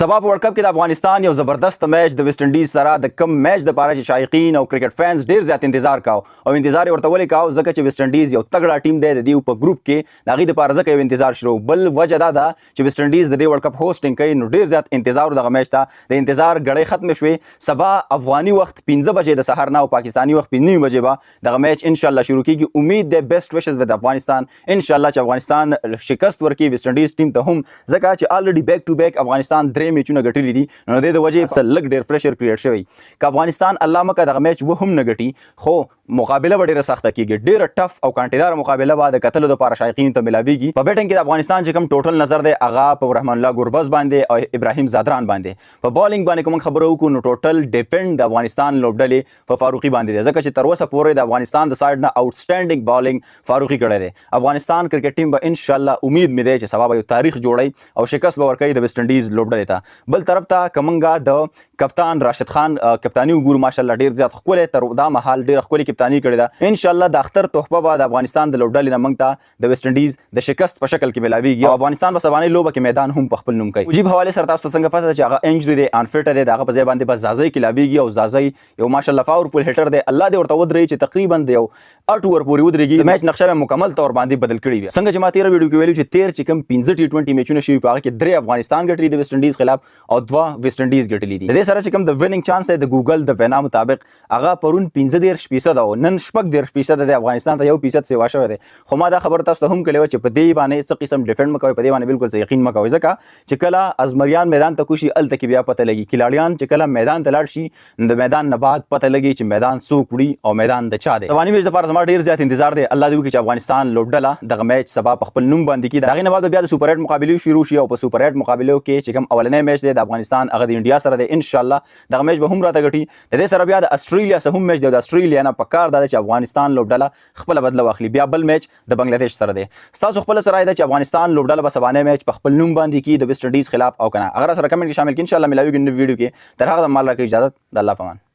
سبا په ورلد کپ کې د افغانستان یو زبردست میچ د ویسټ انډیز سره د کم میچ د پاره چې شایقین او کرکټ فینز ډیر زیات انتظار کاو او انتظار ورته ولې کاو ځکه چې ویسټ انډیز یو تګړه ټیم دی د دې په ګروپ کې د هغې دپاره ځکه یو انتظار شروع بل وجه دا ده چې ویسټ انډیز د دې ورلد کپ هوسټینګ کوي نو ډیر زیات انتظار دغه میچ ته د انتظار ګړۍ ختمې شوې سبا افغاني وخت 15 بجې د سهار نه او پاکستاني وخت 9 بجې به دغه میچ انشاءالله شروع کیږي امید ده بیسټ وشز ود افغانستان انشاءالله چې افغانستان شکست ورکړي ویسټ انډیز ټیم ته هم ځکه چې الریډي بیک ټو بیک افغانستان درې میچونه ګټلي دي نو د دې وجې لږ ډېر پریشر کریټ شوی که افغانستان الله مکه دغه میچ و هم نه ګټي خو مقابله به ډېره سخته کېږي ډېره ټف او کانټېداره مقابله به د کتلو دپاره شایقینو ته میلاویږي په بیټنګ کې د افغانستان چې کوم ټوټل نظر دی هغه په رحمان الله ګربز باندې او ابراهیم زادران باندې په بالینګ باندې کوم خبره وکړو نو ټوټل ډیپند د افغانستان لوبډلې په فاروقي باندې دی ځکه چې تر اوسه پورې د افغانستان د سایډ نه آوټسټینډینګ بالینګ فاروقي کړی دی افغانستان کرکټ ټیم به انشاءالله امید مې دی چې سبا به یو تاریخ جوړوي او شکست به ورکوي د ویسټ انډیز لوبډلې ته بل طرف ته کمنګه د کپتان راشد خان کپتانی وګورو ماشاءالله ډیر زیات ښکلی تر دا مهال ډیره ښکلې کپتانی کړې ده انشاءالله د اختر تحفه به د افغانستان د لوبډلې نه موږ ته د ویسټ انډیز د شکست په شکل کې میلاویږي او افغانستان به سبانۍ لوبه کې میدان هم په خپل نوم کوي مجیب حوالې سره تاسو ته څنګه پته ده چې هغه انجري دی انفټ دی د هغه په ځای باندې بس زازی کې لاویږي او زازی یو ماشاءالله پاورفل هیټر دی الله دې ورته ودرېږي چې تقریبا د یو 8 اوور پورې ودرېږي د میچ نقشه مکمل طور باندې بدل کړي وي څنګه چې ما تېره ویډیو کې ویلو چې 13 چې کوم 15 ټي 20 میچونه شوي په هغه کې 3 افغانستان ګټلي د ویسټ انډیز خلاف او 2 ویسټ انډیز ګټلي دي د دې سره چې کوم د ویننګ چانس دی د ګوګل د وینا مطابق هغه پرون 15% او نن 14% د افغانستان ته 1% سیوا شوی دی خو ما دا خبر تاسو ته هم کړې و چې په دې باندې څه قسم ډیفنډ مکوئ په دې باندې بالکل یقین مکوئ ځکه چې کله ازمریان میدان ته کوشي الته کې بیا پته لګي کلاړیان چې کله میدان ته لاړ شي د میدان نه بعد پته لګي چې میدان څوک وړي او میدان د چا دی افغاني میچ لپاره زما ډیر زیات انتظار دی الله دې وکړي چې افغانستان لوبډله دغه میچ سبا په خپل نوم باندې کړي د هغې نه بعد بیا د سوپر 8 مقابلې شروع شي او په سوپر 8 مقابلو کې چې کوم اولنی میچ دی د افغانستان هغه د انډیا سره دی انشاءالله دغه میچ به هم راته ګټي د دې سره بیا د استرالیا سره هم میچ دی د استرالیا نه پکار ده چې افغانستان لوبډله خپل بدله واخلي بیا بل میچ د بنگلاديش سره دی ستاسو خپل سره ده چې افغانستان لوبډله به سبانه میچ په خپل نوم باندې کړي د ویسټ انډیز خلاف او کنه اگر سره کمنټ کې شامل کړئ انشاءالله ملاویږي نو ویډیو کې تر هغه مال راکړئ اجازه د الله پامان